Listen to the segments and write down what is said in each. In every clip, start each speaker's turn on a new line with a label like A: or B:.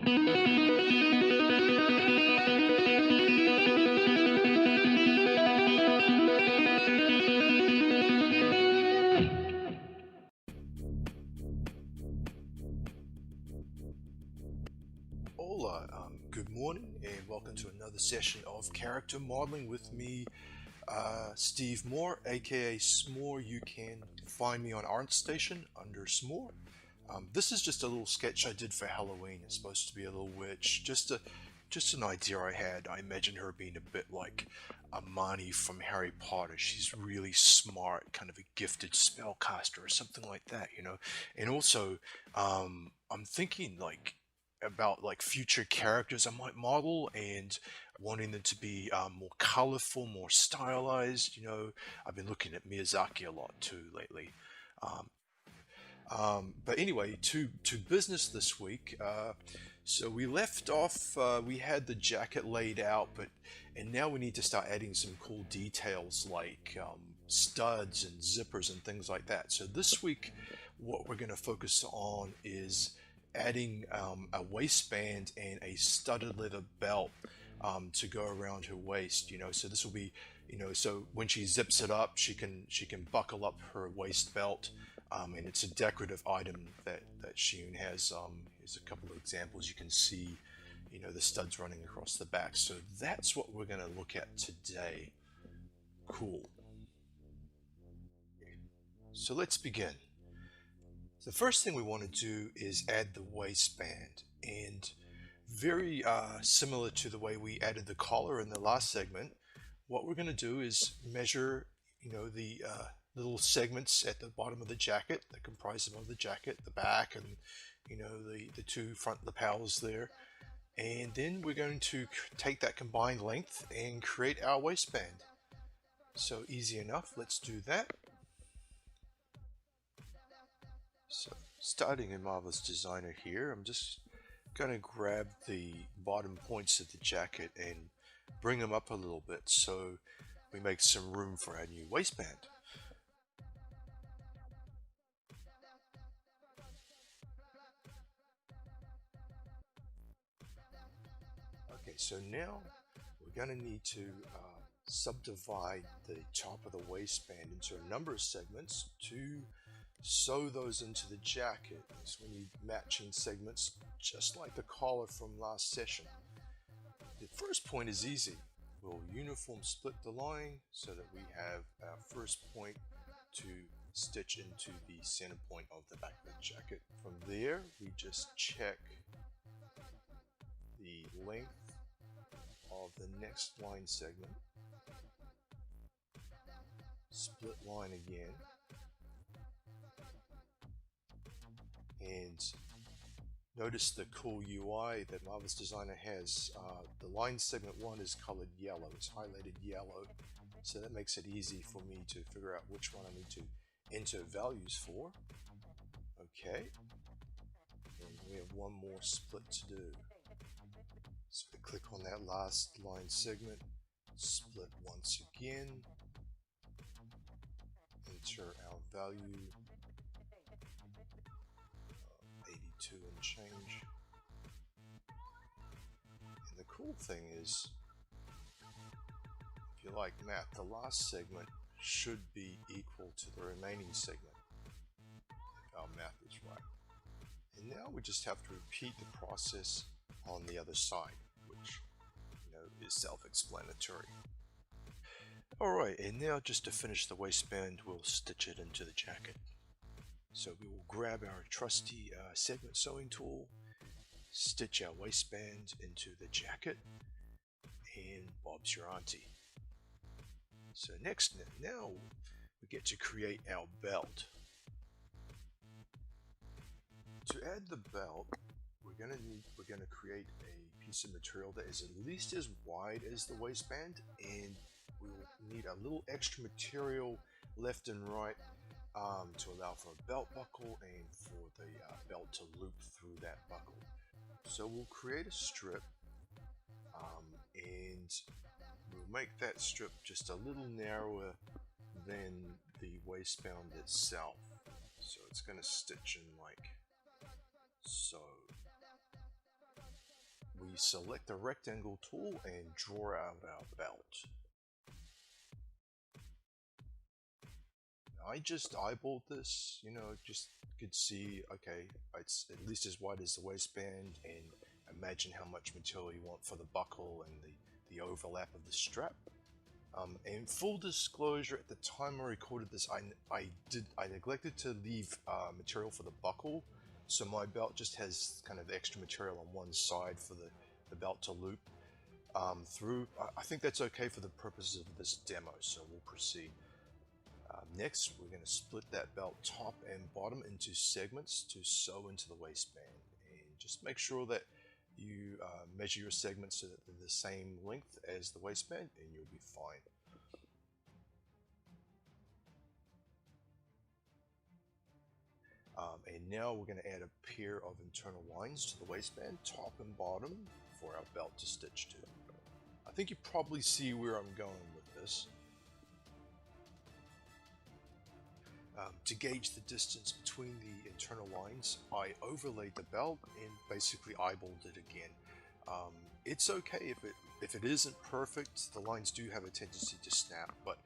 A: Hola, good morning, and welcome to another session of character modeling with me, Steve Moore, aka S'more. You can find me on ArtStation under S'more. This is just a little sketch I did for Halloween. It's supposed to be a little witch, just an idea I had. I imagine her being a bit like Amani from Harry Potter. She's really smart, kind of a gifted spellcaster or something like that, you know. And also, I'm thinking about like future characters I might model and wanting them to be more colorful, more stylized. You know, I've been looking at Miyazaki a lot too lately. Um, but anyway, to business this week. So we left off. We had the jacket laid out, and now we need to start adding some cool details like studs and zippers and things like that. So this week, what we're going to focus on is adding a waistband and a studded leather belt to go around her waist. You know, so this will be, you know, so when she zips it up, she can buckle up her waist belt, and it's a decorative item that Shein has. Here's a couple of examples. You can see, you know, the studs running across the back. So that's what we're going to look at today. Cool. So let's begin. The first thing we want to do is add the waistband, and very similar to the way we added the collar in the last segment, what we're going to do is measure, you know, the little segments at the bottom of the jacket that comprise of the jacket, the back, and you know the two front lapels there, and then we're going to take that combined length and create our waistband. So easy enough. Let's do that. So starting in Marvelous Designer here, I'm just going to grab the bottom points of the jacket and bring them up a little bit so we make some room for our new waistband. Okay, so now we're going to need to subdivide the top of the waistband into a number of segments to sew those into the jacket. So we need matching segments just like the collar from last session. The first point is easy. We'll uniform split the line so that we have our first point to stitch into the center point of the back of the jacket. From there, we just check the length of the next line segment, split line again, and notice the cool UI that Marvelous Designer has. The line segment 1 is colored yellow, it's highlighted yellow, so that makes it easy for me to figure out which one I need to enter values for. Okay, and we have one more split to do. So we click on that last line segment, split once again, enter our value, 82 and change. And the cool thing is, if you like math, the last segment should be equal to the remaining segment, if our math is right. And now we just have to repeat the process on the other side, which, you know, is self-explanatory. Alright, and now just to finish the waistband, we'll stitch it into the jacket. So we will grab our trusty segment sewing tool, stitch our waistband into the jacket, and Bob's your auntie. So next, now we get to create our belt. To add the belt, we're gonna create a piece of material that is at least as wide as the waistband, and we'll need a little extra material left and right to allow for a belt buckle and for the belt to loop through that buckle. So we'll create a strip, and we'll make that strip just a little narrower than the waistband itself. So it's going to stitch in like so. select the rectangle tool and draw out our belt. I just eyeballed this, you know, just could see, okay, it's at least as wide as the waistband, and imagine how much material you want for the buckle and the overlap of the strap. And full disclosure, at the time I recorded this, I neglected to leave material for the buckle, so my belt just has kind of extra material on one side for the belt to loop through. I think that's okay for the purposes of this demo, so we'll proceed. Next, we're going to split that belt top and bottom into segments to sew into the waistband, and just make sure that you measure your segments so that they're the same length as the waistband, and you'll be fine. And now we're going to add a pair of internal lines to the waistband, top and bottom, for our belt to stitch to. I think you probably see where I'm going with this. To gauge the distance between the internal lines, I overlaid the belt and basically eyeballed it again. It's okay if it isn't perfect. The lines do have a tendency to snap, but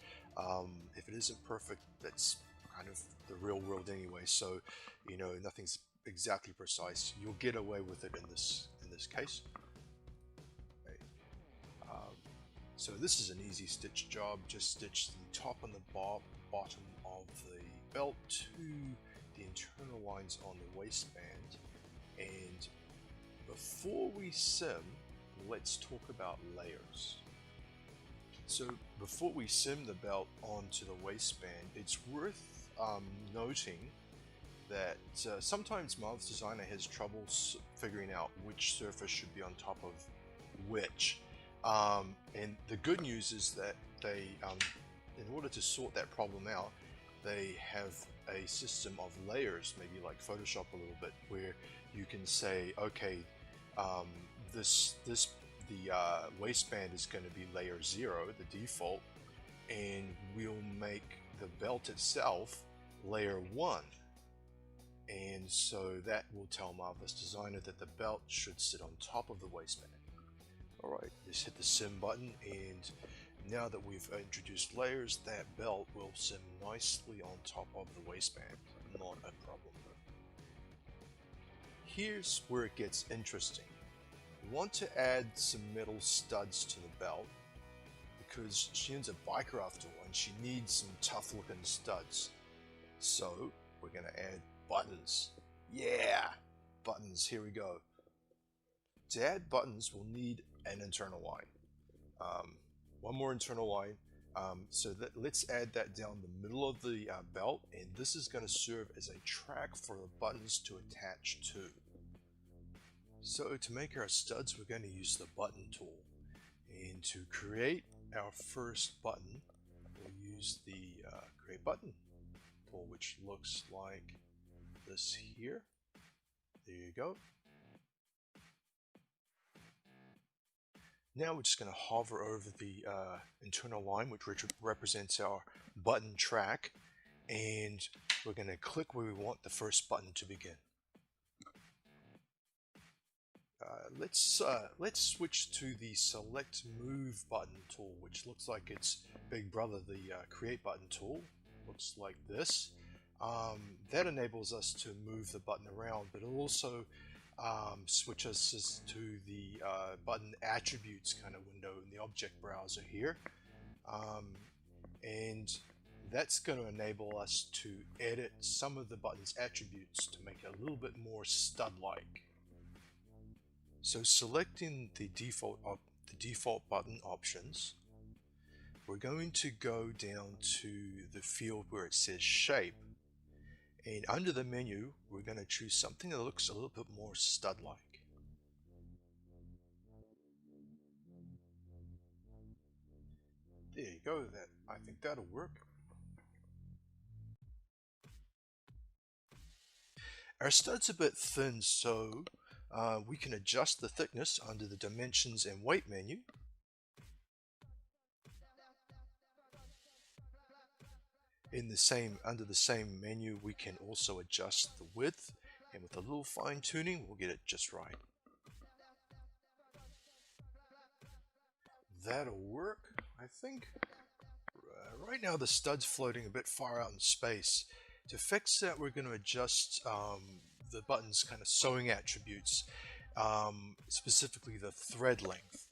A: if it isn't perfect, that's kind of the real world anyway. So, you know, nothing's exactly precise. You'll get away with it in this case. Okay. So this is an easy stitch job. Just stitch the top and the bottom of the belt to the internal lines on the waistband. And before we sim, let's talk about layers. So before we sim the belt onto the waistband, it's worth noting that sometimes Marvelous Designer has trouble figuring out which surface should be on top of which. And the good news is that they, in order to sort that problem out, they have a system of layers, maybe like Photoshop a little bit, where you can say, okay, the waistband is going to be layer 0, the default, and we'll make the belt itself layer 1. And so that will tell Marvelous Designer that the belt should sit on top of the waistband. Alright, just hit the sim button, and now that we've introduced layers, that belt will sim nicely on top of the waistband. Not a problem. Here's where it gets interesting. We want to add some metal studs to the belt because she owns a biker after all, and she needs some tough looking studs. So we're going to add buttons. Yeah! Buttons, here we go. To add buttons, we'll need an internal line. One more internal line. So let's add that down the middle of the belt, and this is going to serve as a track for the buttons to attach to. So to make our studs, we're going to use the button tool. And to create our first button, we'll use the create button tool, which looks like this here. There you go. Now we're just going to hover over the internal line, which represents our button track, and we're going to click where we want the first button to begin. Let's switch to the Select Move button tool, which looks like its big brother, the Create button tool. Looks like this. That enables us to move the button around, but it also switch us to the button attributes kind of window in the object browser here, and that's going to enable us to edit some of the button's attributes to make it a little bit more stud-like. So selecting the default button options, we're going to go down to the field where it says shape. And under the menu, we're going to choose something that looks a little bit more stud-like. There you go. I think that'll work. Our stud's a bit thin, so we can adjust the thickness under the Dimensions and Weight menu. Under the same menu, we can also adjust the width, and with a little fine tuning, we'll get it just right. that'll work, I think. Right now the stud's floating a bit far out in space. To fix that, we're going to adjust the button's kind of sewing attributes, specifically the thread length.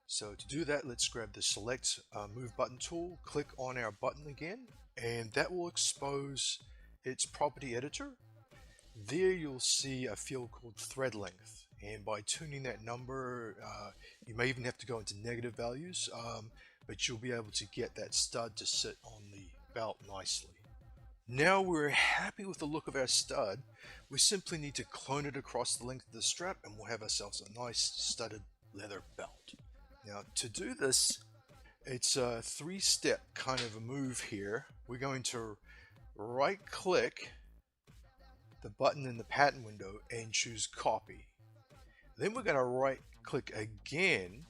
A: So to do that, let's grab the select move button tool, click on our button again, and that will expose its property editor. There you'll see a field called thread length, and by tuning that number, you may even have to go into negative values, but you'll be able to get that stud to sit on the belt nicely. Now we're happy with the look of our stud. We simply need to clone it across the length of the strap and we'll have ourselves a nice studded leather belt. Now to do this, it's a three-step kind of a move here. We're going to right click the button in the pattern window and choose copy. Then we're going to right click again,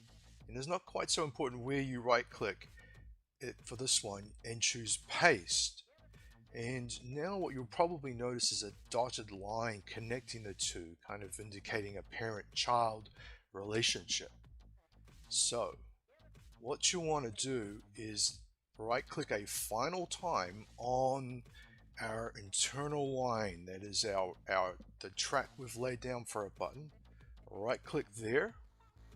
A: and it's not quite so important where you right click it for this one, and choose paste. And now what you'll probably notice is a dotted line connecting the two, kind of indicating a parent-child relationship. So what you want to do is right click a final time on our internal line, that is the track we've laid down for a button. Right click there,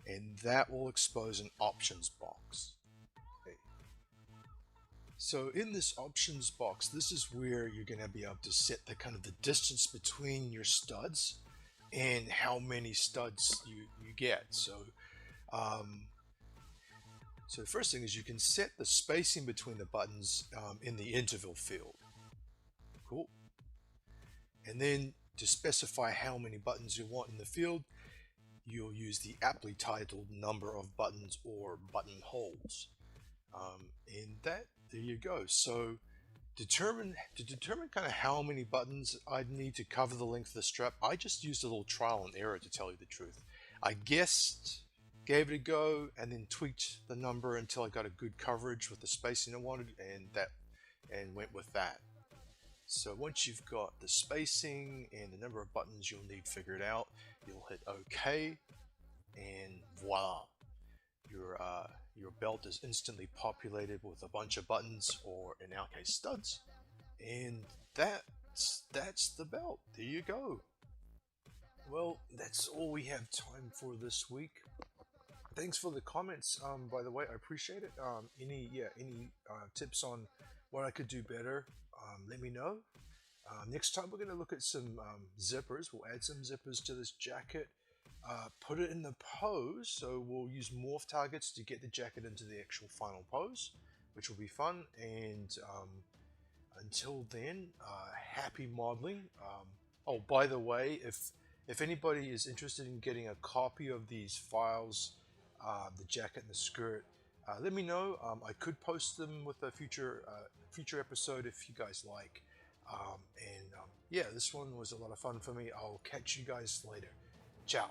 A: and that will expose an options box. Okay. So in this options box, this is where you're going to be able to set the kind of the distance between your studs and how many studs you get. So the first thing is you can set the spacing between the buttons in the interval field. Cool. And then to specify how many buttons you want in the field, you'll use the aptly titled number of buttons or buttonholes. And there you go. So to determine kind of how many buttons I'd need to cover the length of the strap, I just used a little trial and error, to tell you the truth. I guessed, gave it a go, and then tweaked the number until I got a good coverage with the spacing I wanted, and went with that. So once you've got the spacing and the number of buttons you'll need figured out, you'll hit OK, and voila, your belt is instantly populated with a bunch of buttons, or in our case studs, and that's the belt. There you go. Well, that's all we have time for this week. Thanks for the comments, by the way, I appreciate it. Any tips on what I could do better, let me know. Next time we're going to look at some zippers. We'll add some zippers to this jacket, put it in the pose, so we'll use morph targets to get the jacket into the actual final pose, which will be fun. And until then, happy modeling. Oh, by the way, if anybody is interested in getting a copy of these files, the jacket and the skirt, let me know. I could post them with a future episode if you guys like. Yeah, this one was a lot of fun for me. I'll catch you guys later. Ciao.